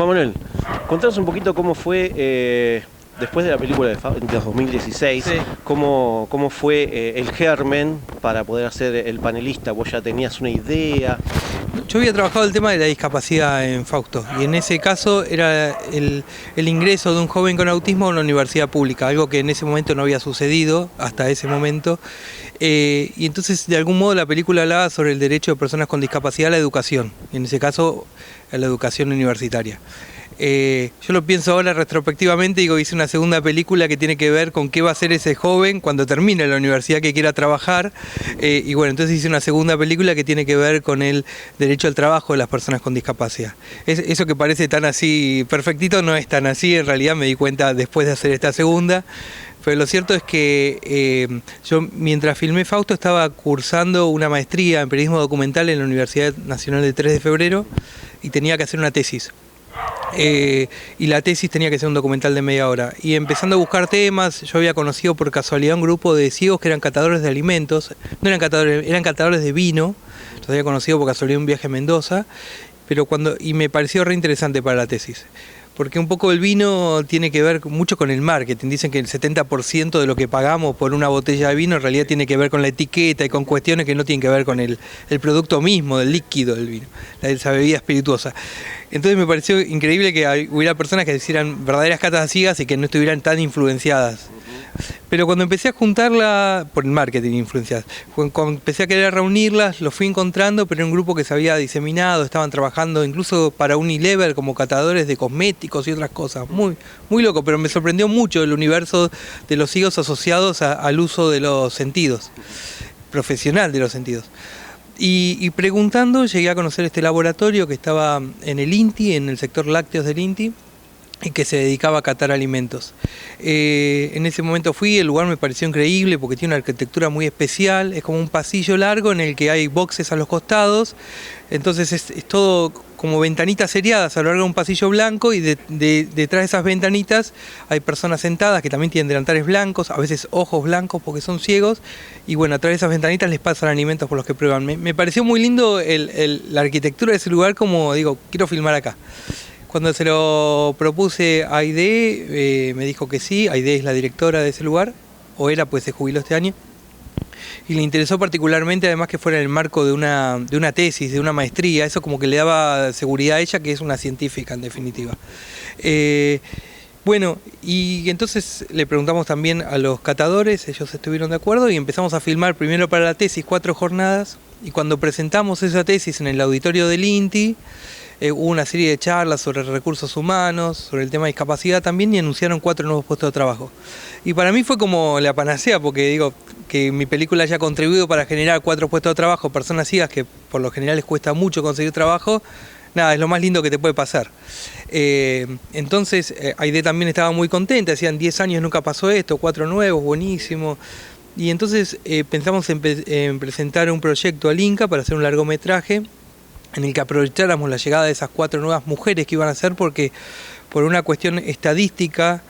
Juan Manuel, contanos un poquito cómo fue, después de la película de 2016, Sí. cómo fue el germen para poder hacer el panelista. ¿Vos ya tenías una idea? Yo había trabajado el tema de la discapacidad en Fausto y en ese caso era el ingreso de un joven con autismo a una universidad pública, algo que en ese momento no había sucedido hasta ese momento. Y entonces de algún modo la película hablaba sobre el derecho de personas con discapacidad a la educación, y en ese caso a la educación universitaria. Yo lo pienso ahora retrospectivamente, digo, hice una segunda película que tiene que ver con qué va a hacer ese joven cuando termine la universidad que quiera trabajar, y bueno, entonces hice una segunda película que tiene que ver con el derecho al trabajo de las personas con discapacidad. Eso que parece tan así perfectito no es tan así, en realidad me di cuenta después de hacer esta segunda. Pero lo cierto es que yo mientras filmé Fausto estaba cursando una maestría en periodismo documental en la Universidad Nacional de 3 de Febrero y tenía que hacer una tesis. Y la tesis tenía que ser un documental de media hora. Y empezando a buscar temas, yo había conocido por casualidad un grupo de ciegos que eran catadores de alimentos. No eran catadores, eran catadores de vino. Los había conocido por casualidad en un viaje a Mendoza. Y me pareció re interesante para la tesis. Porque un poco el vino tiene que ver mucho con el marketing. Dicen que el 70% de lo que pagamos por una botella de vino en realidad tiene que ver con la etiqueta y con cuestiones que no tienen que ver con el producto mismo, del líquido del vino, esa bebida espirituosa. Entonces me pareció increíble que hubiera personas que hicieran verdaderas catas ciegas y que no estuvieran tan influenciadas. Pero cuando empecé a juntarla, por el marketing influenciadas, cuando empecé a querer reunirlas, los fui encontrando, pero era un grupo que se había diseminado, estaban trabajando incluso para Unilever como catadores de cosméticos y otras cosas. Muy, muy loco, pero me sorprendió mucho el universo de los ciegos asociados al uso de los sentidos, profesional de los sentidos. Y preguntando llegué a conocer este laboratorio que estaba en el INTI, en el sector lácteos del INTI, y que se dedicaba a catar alimentos. En ese momento fui, el lugar me pareció increíble porque tiene una arquitectura muy especial, es como un pasillo largo en el que hay boxes a los costados, entonces es todo como ventanitas seriadas a lo largo de un pasillo blanco y detrás de esas ventanitas hay personas sentadas que también tienen delantales blancos, a veces ojos blancos porque son ciegos, y bueno, a través de esas ventanitas les pasan alimentos por los que prueban. Me pareció muy lindo la arquitectura de ese lugar, como digo, quiero filmar acá. Cuando se lo propuse a Aide, me dijo que sí. Aide es la directora de ese lugar, o era, pues se jubiló este año. Y le interesó particularmente, además, que fuera en el marco de una tesis, de una maestría. Eso como que le daba seguridad a ella, que es una científica en definitiva. Bueno, y entonces le preguntamos también a los catadores, ellos estuvieron de acuerdo y empezamos a filmar primero para la tesis 4 jornadas. Y cuando presentamos esa tesis en el auditorio del INTI, hubo una serie de charlas sobre recursos humanos, sobre el tema de discapacidad también, y anunciaron 4 nuevos puestos de trabajo. Y para mí fue como la panacea, porque digo que mi película haya contribuido para generar 4 puestos de trabajo, personas ciegas que por lo general les cuesta mucho conseguir trabajo. Nada, es lo más lindo que te puede pasar. Entonces, Aide también estaba muy contenta, decían 10 años nunca pasó esto, 4 nuevos, buenísimo. Y entonces pensamos en presentar un proyecto al Inca para hacer un largometraje en el que aprovecháramos la llegada de esas 4 nuevas mujeres que iban a ser, porque por una cuestión estadística,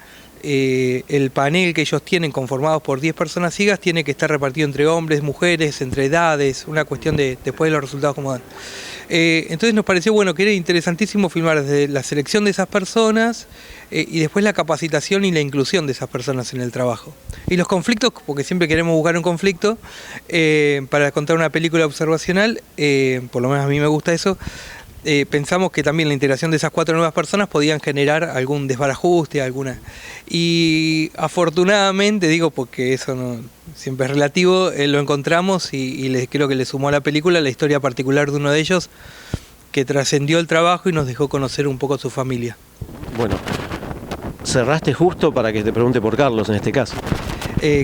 el panel que ellos tienen, conformados por 10 personas ciegas, tiene que estar repartido entre hombres, mujeres, entre edades, una cuestión de después de los resultados como dan. Entonces nos pareció bueno, que era interesantísimo filmar desde la selección de esas personas y después la capacitación y la inclusión de esas personas en el trabajo. Y los conflictos, porque siempre queremos buscar un conflicto para contar una película observacional, por lo menos a mí me gusta eso. Pensamos que también la integración de esas 4 nuevas personas podían generar algún desbarajuste, alguna. Y afortunadamente, digo porque eso no siempre es relativo, lo encontramos y creo que le sumó a la película la historia particular de uno de ellos que trascendió el trabajo y nos dejó conocer un poco a su familia. Bueno, cerraste justo para que te pregunte por Carlos en este caso.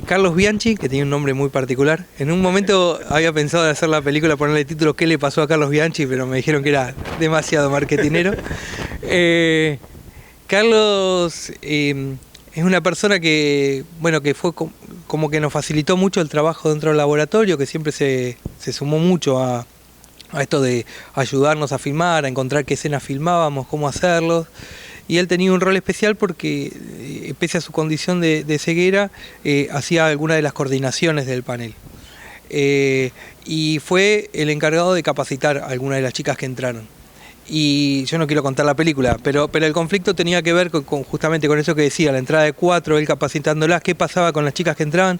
Carlos Bianchi, que tenía un nombre muy particular. En un momento había pensado en hacer la película, ponerle el título ¿Qué le pasó a Carlos Bianchi? Pero me dijeron que era demasiado marketinero. Carlos es una persona que, bueno, que fue como que nos facilitó mucho el trabajo dentro del laboratorio, que siempre se sumó mucho a esto de ayudarnos a filmar, a encontrar qué escenas filmábamos, cómo hacerlos. Y él tenía un rol especial porque, pese a su condición de ceguera, hacía alguna de las coordinaciones del panel. Y fue el encargado de capacitar a algunas de las chicas que entraron. Y yo no quiero contar la película, pero el conflicto tenía que ver justamente con eso que decía, la entrada de 4, él capacitándolas, qué pasaba con las chicas que entraban,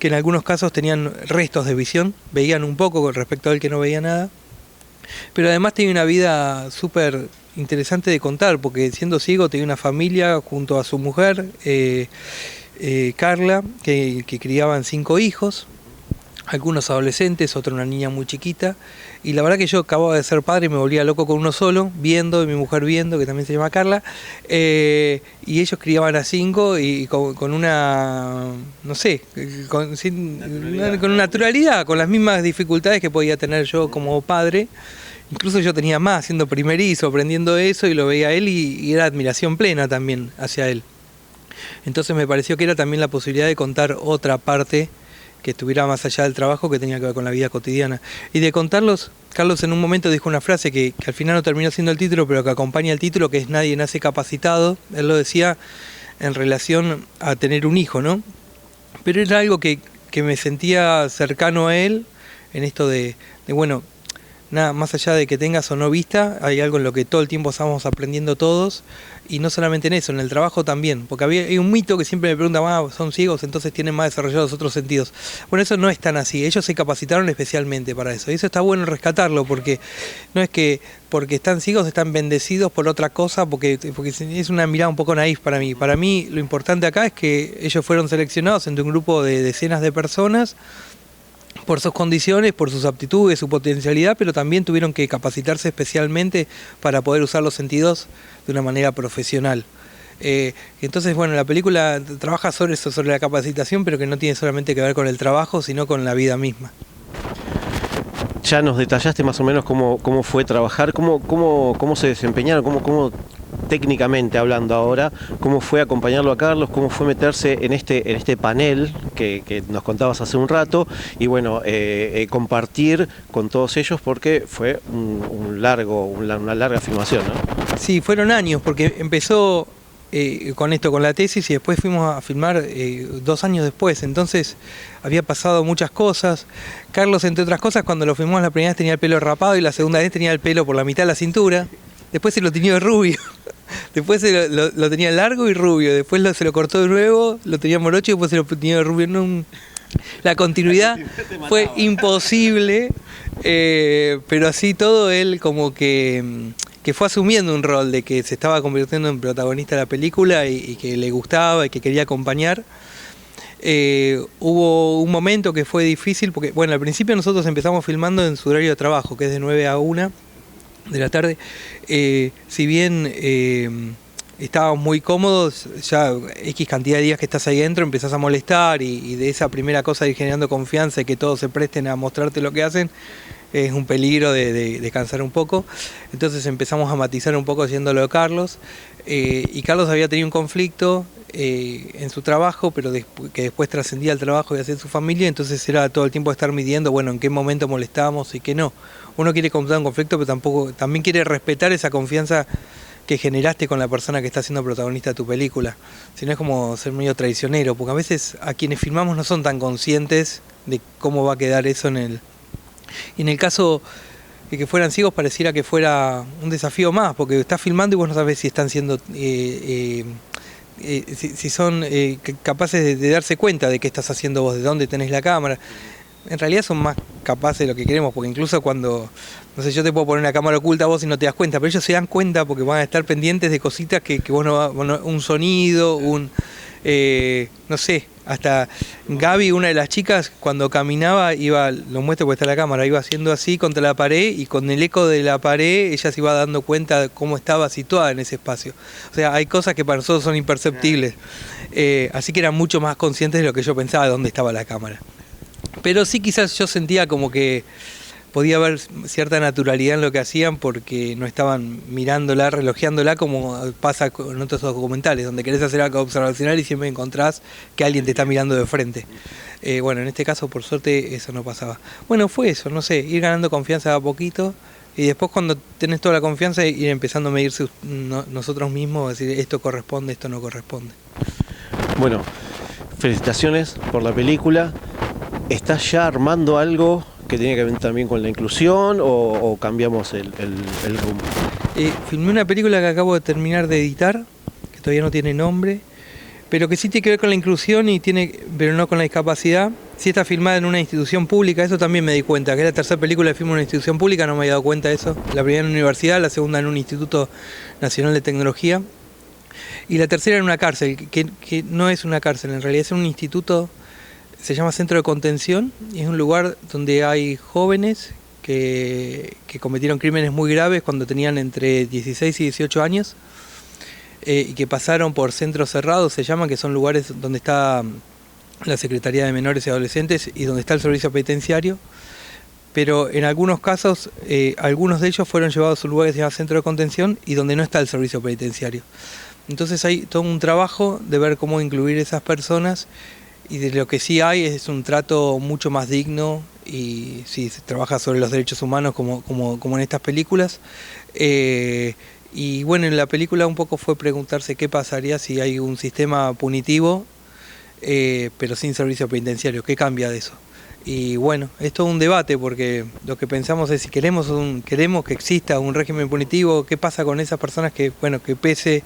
que en algunos casos tenían restos de visión, veían un poco con respecto a él que no veía nada, pero además tenía una vida súper interesante de contar, porque siendo ciego tenía una familia junto a su mujer, Carla, que criaban 5 hijos, algunos adolescentes, otra una niña muy chiquita, y la verdad que yo acababa de ser padre y me volvía loco con uno solo, viendo, y mi mujer viendo, que también se llama Carla, y ellos criaban a 5 y con una, no sé, con naturalidad, con las mismas dificultades que podía tener yo como padre. Incluso yo tenía más, siendo primerizo, aprendiendo eso, y lo veía a él y era admiración plena también hacia él. Entonces me pareció que era también la posibilidad de contar otra parte que estuviera más allá del trabajo, que tenía que ver con la vida cotidiana. Y de contarlos, Carlos en un momento dijo una frase que al final no terminó siendo el título, pero que acompaña el título, que es "Nadie nace capacitado". Él lo decía en relación a tener un hijo, ¿no? Pero era algo que me sentía cercano a él, en esto de bueno, nada, más allá de que tengas o no vista, hay algo en lo que todo el tiempo estamos aprendiendo todos, y no solamente en eso, en el trabajo también, porque hay un mito que siempre me preguntan, son ciegos, entonces tienen más desarrollados otros sentidos. Bueno, eso no es tan así, ellos se capacitaron especialmente para eso, y eso está bueno rescatarlo, porque no es que porque están ciegos están bendecidos por otra cosa, porque es una mirada un poco naif para mí. Para mí lo importante acá es que ellos fueron seleccionados entre un grupo de decenas de personas, por sus condiciones, por sus aptitudes, su potencialidad, pero también tuvieron que capacitarse especialmente para poder usar los sentidos de una manera profesional. Entonces, bueno, la película trabaja sobre eso, sobre la capacitación, pero que no tiene solamente que ver con el trabajo, sino con la vida misma. Ya nos detallaste más o menos cómo fue trabajar, cómo se desempeñaron, cómo técnicamente hablando ahora, cómo fue acompañarlo a Carlos, cómo fue meterse en este panel que nos contabas hace un rato, y bueno, compartir con todos ellos, porque fue una larga filmación, ¿no? Sí, fueron años, porque empezó con esto, con la tesis, y después fuimos a filmar 2 años después, entonces había pasado muchas cosas. Carlos, entre otras cosas, cuando lo filmamos la primera vez tenía el pelo rapado, y la segunda vez tenía el pelo por la mitad de la cintura. Después se lo tenía de rubio, después lo tenía largo y rubio, después se lo cortó de nuevo, lo tenía morocho y después se lo tenía de rubio. La continuidad fue imposible, pero así todo él como que fue asumiendo un rol de que se estaba convirtiendo en protagonista de la película y que le gustaba y que quería acompañar. Hubo un momento que fue difícil porque, bueno, al principio nosotros empezamos filmando en su horario de trabajo, que es de 9 a 1 de la tarde. Si bien estábamos muy cómodos, ya X cantidad de días que estás ahí dentro empezás a molestar, y de esa primera cosa de ir generando confianza y que todos se presten a mostrarte lo que hacen, es un peligro de cansar un poco. Entonces empezamos a matizar un poco haciendo lo de Carlos, y Carlos había tenido un conflicto en su trabajo, pero que después trascendía el trabajo y hacia su familia, entonces era todo el tiempo estar midiendo, bueno, en qué momento molestábamos y qué no. Uno quiere contar un conflicto, pero también quiere respetar esa confianza que generaste con la persona que está siendo protagonista de tu película. Si no, es como ser medio traicionero, porque a veces a quienes filmamos no son tan conscientes de cómo va a quedar eso y en el caso de que fueran ciegos pareciera que fuera un desafío más, porque estás filmando y vos no sabés si están siendo si son capaces de darse cuenta de qué estás haciendo vos, de dónde tenés la cámara. En realidad son más capaces de lo que queremos, porque incluso cuando, no sé, yo te puedo poner una cámara oculta a vos y no te das cuenta, pero ellos se dan cuenta porque van a estar pendientes de cositas que vos un sonido, no sé, hasta Gaby, una de las chicas, cuando caminaba, lo muestro porque está la cámara, iba haciendo así contra la pared, y con el eco de la pared ella se iba dando cuenta de cómo estaba situada en ese espacio. O sea, hay cosas que para nosotros son imperceptibles, así que eran mucho más conscientes de lo que yo pensaba, de dónde estaba la cámara. Pero sí, quizás yo sentía como que podía haber cierta naturalidad en lo que hacían, porque no estaban mirándola, relojeándola, como pasa con otros documentales, donde querés hacer algo observacional y siempre encontrás que alguien te está mirando de frente. Bueno, en este caso, por suerte, eso no pasaba. Bueno, fue eso, no sé, ir ganando confianza a poquito, y después, cuando tenés toda la confianza, ir empezando a medirse nosotros mismos, decir, esto corresponde, esto no corresponde. Bueno, felicitaciones por la película. ¿Estás ya armando algo que tiene que ver también con la inclusión, o cambiamos el rumbo? Filmé una película que acabo de terminar de editar, que todavía no tiene nombre, pero que sí tiene que ver con la inclusión pero no con la discapacidad. Sí está filmada en una institución pública, eso también me di cuenta, que es la tercera película que filmo en una institución pública, no me había dado cuenta de eso. La primera en una universidad, la segunda en un Instituto Nacional de Tecnología, y la tercera en una cárcel, que no es una cárcel, en realidad es un instituto, se llama Centro de Contención, y es un lugar donde hay jóvenes que cometieron crímenes muy graves cuando tenían entre 16 y 18 años, y que pasaron por centros cerrados, se llaman, que son lugares donde está la Secretaría de Menores y Adolescentes y donde está el servicio penitenciario, pero en algunos casos, algunos de ellos fueron llevados a un lugar que se llama Centro de Contención y donde no está el servicio penitenciario. Entonces hay todo un trabajo de ver cómo incluir esas personas, y de lo que sí hay es un trato mucho más digno, y sí, se trabaja sobre los derechos humanos como en estas películas. Y bueno, en la película un poco fue preguntarse qué pasaría si hay un sistema punitivo, pero sin servicio penitenciario, ¿qué cambia de eso? Y bueno, es todo un debate, porque lo que pensamos es si queremos que exista un régimen punitivo, ¿qué pasa con esas personas que, bueno, que pese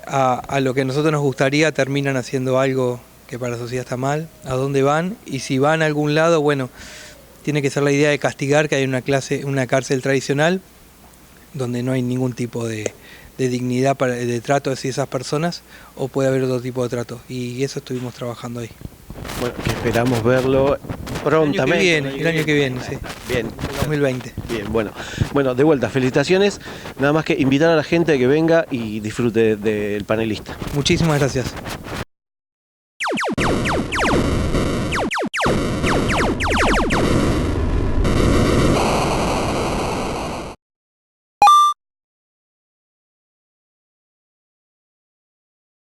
a lo que a nosotros nos gustaría, terminan haciendo algo que para la sociedad está mal? ¿A dónde van? Y si van a algún lado, bueno, tiene que ser la idea de castigar, que hay una cárcel tradicional donde no hay ningún tipo de dignidad de trato hacia esas personas, o puede haber otro tipo de trato, y eso estuvimos trabajando ahí. Bueno, que esperamos verlo prontamente. El año que viene, sí. Bien. 2020. Bien, bueno, de vuelta, felicitaciones. Nada más que invitar a la gente a que venga y disfrute del panelista. Muchísimas gracias.